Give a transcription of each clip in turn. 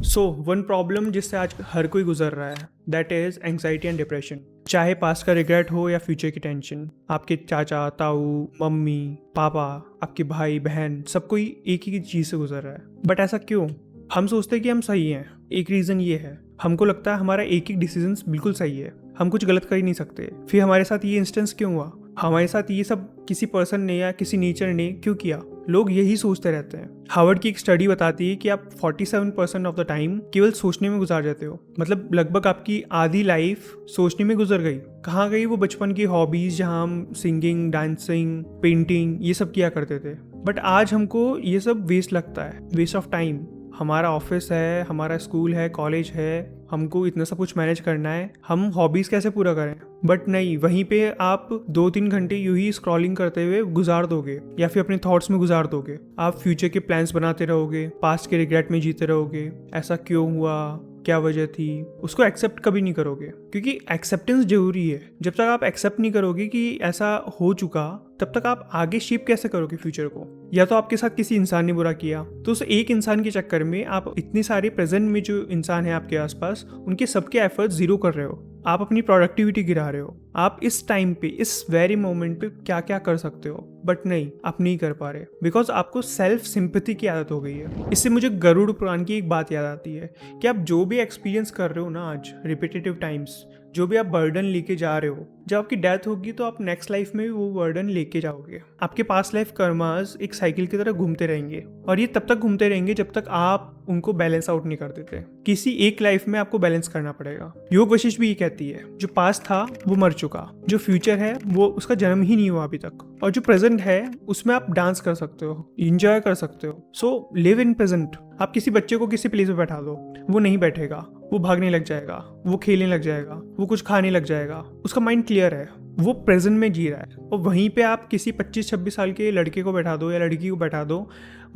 So one problem जिससे आज हर कोई गुजर रहा है, that is anxiety and depression. चाहे पास्ट का रिग्रेट हो या फ्यूचर की टेंशन, आपके चाचा ताऊ मम्मी पापा, आपके भाई बहन, सब कोई एक ही चीज़ से गुजर रहा है। बट ऐसा क्यों? हम सोचते हैं कि हम सही हैं। एक रीज़न ये है, हमको लगता है हमारा एक एक डिसीजन बिल्कुल सही है, हम कुछ गलत कर ही नहीं सकते। फिर हमारे साथ ये इंस्टेंस क्यों हुआ? हमारे साथ ये सब किसी पर्सन ने या किसी नेचर ने क्यों किया? लोग यही सोचते रहते हैं। हार्वर्ड की एक स्टडी बताती है कि आप 47% ऑफ द टाइम केवल सोचने में गुजार जाते हो। मतलब लगभग आपकी आधी लाइफ सोचने में गुजर गई। कहाँ गई वो बचपन की हॉबीज, जहाँ हम सिंगिंग, डांसिंग, पेंटिंग ये सब किया करते थे। बट आज हमको ये सब वेस्ट लगता है, वेस्ट ऑफ टाइम। हमारा ऑफिस है, हमारा स्कूल है, कॉलेज है, हमको इतना सब कुछ मैनेज करना है, हम हॉबीज़ कैसे पूरा करें? बट नहीं, वहीं पे आप 2-3 घंटे यूं ही स्क्रॉलिंग करते हुए गुजार दोगे या फिर अपने थॉट्स में गुजार दोगे। आप फ्यूचर के प्लान्स बनाते रहोगे, पास्ट के रिग्रेट में जीते रहोगे। ऐसा क्यों हुआ, क्या वजह थी, उसको एक्सेप्ट कभी नहीं करोगे। क्योंकि एक्सेप्टेंस जरूरी है। जब तक आप एक्सेप्ट नहीं करोगे कि ऐसा हो चुका, तब तक आप आगे शेप कैसे करोगे फ्यूचर को? या तो आपके साथ किसी इंसान ने बुरा किया, तो उस एक इंसान के चक्कर में आप इतने सारे प्रेजेंट में जो इंसान है आपके आसपास, उनके सबके एफर्ट्स जीरो कर रहे हो। आप अपनी प्रोडक्टिविटी गिरा रहे हो। आप इस टाइम पे, इस वेरी मोमेंट पे क्या क्या कर सकते हो, बट नहीं, आप नहीं कर पा रहे बिकॉज आपको सेल्फ सिंपैथी की आदत हो गई है। इससे मुझे गरुड़ पुराण की एक बात याद आती है कि आप जो भी एक्सपीरियंस कर रहे हो ना आज, रिपीटेटिव टाइम्स, जो भी आप बर्डन लेके जा रहे हो, जब आपकी डेथ होगी तो आप नेक्स्ट लाइफ में भी वो बर्डन लेके जाओगे। आपके पास्ट लाइफ कर्मास एक साइकिल की तरह घूमते रहेंगे, और ये तब तक घूमते रहेंगे जब तक आप उनको बैलेंस आउट नहीं कर देते। किसी एक लाइफ में आपको बैलेंस करना पड़ेगा। योग वशिष्ठ भी ये कहती है, जो पास्ट था वो मर चुका, जो फ्यूचर है वो उसका जन्म ही नहीं हुआ अभी तक, और जो प्रेजेंट है उसमें आप डांस कर सकते हो, एंजॉय कर सकते हो। So live in present. आप किसी बच्चे को किसी प्लेस पे बैठा दो, वो नहीं बैठेगा, वो भागने लग जाएगा, वो खेलने लग जाएगा, वो कुछ खाने लग जाएगा। उसका माइंड क्लियर है, वो प्रेजेंट में जी रहा है। और वहीं पे आप किसी 25-26 साल के लड़के को बैठा दो या लड़की को बैठा दो,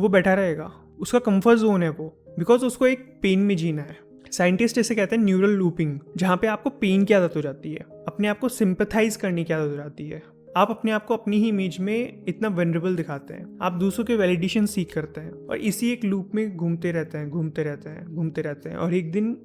वो बैठा रहेगा। उसका कंफर्ट जोन है वो, बिकॉज उसको एक पेन में जीना है। साइंटिस्ट इसे कहते हैं न्यूरल लूपिंग, जहाँ पे आपको पेन की आदत हो जाती है, अपने आप को सिंपैथाइज करने की आदत हो जाती है। आप अपने आप को अपनी ही इमेज में इतना वनरेबल दिखाते हैं, आप दूसरों के वैलिडेशन सीख करते हैं, और इसी एक लूप में घूमते रहते हैं, घूमते रहते हैं, घूमते रहते हैं, और एक दिन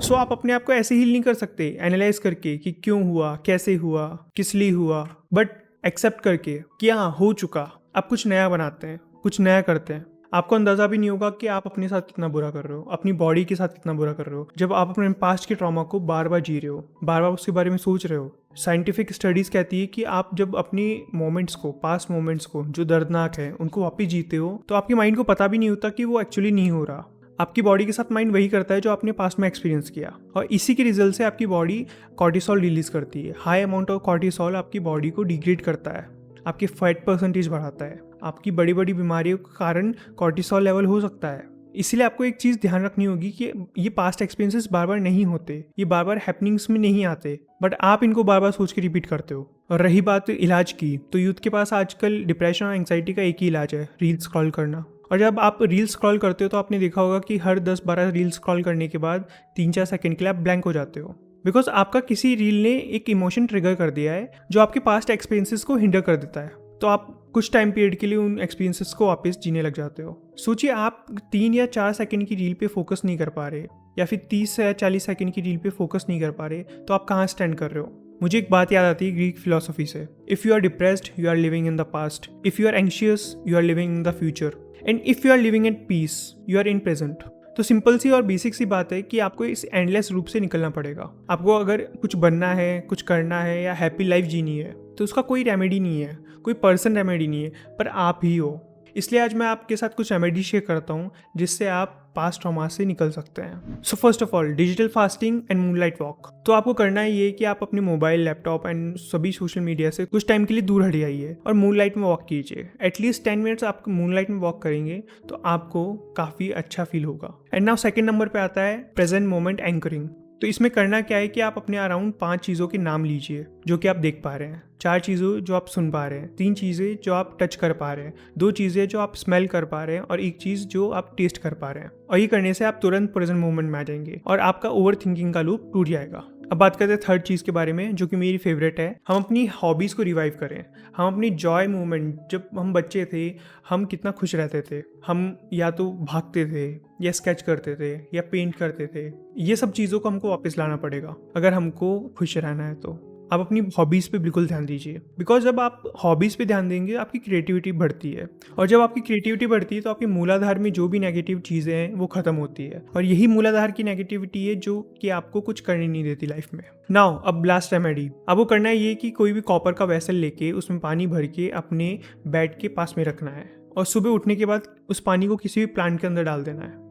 सो आप अपने आप को ऐसे हील नहीं कर सकते एनालाइज करके कि क्यों हुआ, कैसे हुआ, किस लिए हुआ, बट एक्सेप्ट करके कि हाँ हो चुका। आप कुछ नया बनाते हैं, कुछ नया करते हैं। आपको अंदाजा भी नहीं होगा कि आप अपने साथ कितना बुरा कर रहे हो, अपनी बॉडी के साथ कितना बुरा कर रहे हो, जब आप अपने पास्ट के ट्रॉमा को बार बार जी रहे हो, बार बार उसके बारे में सोच रहे हो। साइंटिफिक स्टडीज कहती है कि आप जब अपनी मोमेंट्स को, पास्ट मोमेंट्स को जो दर्दनाक है, उनको वापस जीते हो, तो आपके माइंड को पता भी नहीं होता कि वो एक्चुअली नहीं हो रहा। आपकी बॉडी के साथ माइंड वही करता है जो आपने पास्ट में एक्सपीरियंस किया, और इसी के रिजल्ट से आपकी बॉडी कॉर्टिसोल रिलीज करती है। हाई अमाउंट ऑफ कॉर्टिसोल आपकी बॉडी को डिग्रेड करता है, आपकी फैट परसेंटेज बढ़ाता है, आपकी बड़ी बड़ी बीमारियों के कारण कॉर्टिसोल लेवल हो सकता है। इसलिए आपको एक चीज़ ध्यान रखनी होगी कि ये पास्ट एक्सपीरियंसेस बार बार नहीं होते, ये बार बार हैपनिंग्स में नहीं आते, बट आप इनको बार बार सोच के रिपीट करते हो। और रही बात इलाज की, तो यूथ के पास आजकल डिप्रेशन और एंग्जाइटी का एक ही इलाज है, रील स्क्रॉल करना। और जब आप रील स्क्रॉल करते हो तो आपने देखा होगा कि हर 10-12 रील स्क्रॉल करने के बाद 3-4 सेकंड के लिए आप ब्लैंक हो जाते हो, बिकॉज आपका किसी रील ने एक इमोशन ट्रिगर कर दिया है जो आपके पास्ट एक्सपीरियंसेस को हिंडर कर देता है। तो आप कुछ टाइम पीरियड के लिए उन एक्सपीरियंसेस को वापस जीने लग जाते हो। सोचिए, आप 3 या 4 सेकंड की रील पे फोकस नहीं कर पा रहे, या फिर 30 या 40 सेकंड की रील पे फोकस नहीं कर पा रहे, तो आप कहाँ स्टैंड कर रहे हो? मुझे एक बात याद आती है ग्रीक फिलोसफी से, if you are depressed you are living in the past, if you are anxious you are living in the future, and if you are living in peace you are in present. तो simple सी और basic सी बात है कि आपको इस endless रूप से निकलना पड़ेगा। आपको अगर कुछ बनना है, कुछ करना है, या हैप्पी लाइफ जीनी है, तो उसका कोई रेमेडी नहीं है, कोई पर्सन रेमेडी नहीं है, पर आप ही हो। इसलिए आज मैं आपके साथ कुछ रेमेडी शेयर करता हूँ जिससे आप पास्ट ट्रॉमा से निकल सकते हैं। So first of all, digital fasting and moonlight walk. तो आपको करना है ये कि आप अपने मोबाइल, लैपटॉप एंड सभी सोशल मीडिया से कुछ टाइम के लिए दूर हट जाइए और मूनलाइट में वॉक कीजिए। एटलीस्ट 10 मिनट्स आप मूनलाइट में वॉक करेंगे तो आपको काफ़ी अच्छा फील होगा। एंड नाउ सेकेंड नंबर पे आता है प्रेजेंट मोमेंट एंकरिंग। तो इसमें करना क्या है कि आप अपने अराउंड 5 चीज़ों के नाम लीजिए जो कि आप देख पा रहे हैं, 4 चीज़ें जो आप सुन पा रहे हैं, 3 चीज़ें जो आप टच कर पा रहे हैं, 2 चीज़ें जो आप स्मेल कर पा रहे हैं, और 1 चीज़ जो आप टेस्ट कर पा रहे हैं। और ये करने से आप तुरंत प्रेजेंट मोमेंट में आ जाएंगे और आपका ओवर थिंकिंग का लूप टूट जाएगा। अब बात करते हैं थर्ड चीज़ के बारे में, जो कि मेरी फेवरेट है। हम अपनी हॉबीज़ को रिवाइव करें। हम अपनी जॉय मोमेंट, जब हम बच्चे थे हम कितना खुश रहते थे। हम या तो भागते थे या स्केच करते थे या पेंट करते थे। ये सब चीज़ों को हमको वापस लाना पड़ेगा अगर हमको खुश रहना है। तो आप अपनी हॉबीज़ पे बिल्कुल ध्यान दीजिए, बिकॉज जब आप हॉबीज़ पे ध्यान देंगे आपकी क्रिएटिविटी बढ़ती है, और जब आपकी क्रिएटिविटी बढ़ती है तो आपके मूलाधार में जो भी नेगेटिव चीज़ें हैं वो ख़त्म होती है, और यही मूलाधार की नेगेटिविटी है जो कि आपको कुछ करने नहीं देती लाइफ में। नाउ अब लास्ट रेमेडी आपको करना है ये कि कोई भी कॉपर का वेसल लेके उसमें पानी भर के अपने बेड के पास में रखना है, और सुबह उठने के बाद उस पानी को किसी भी प्लांट के अंदर डाल देना है।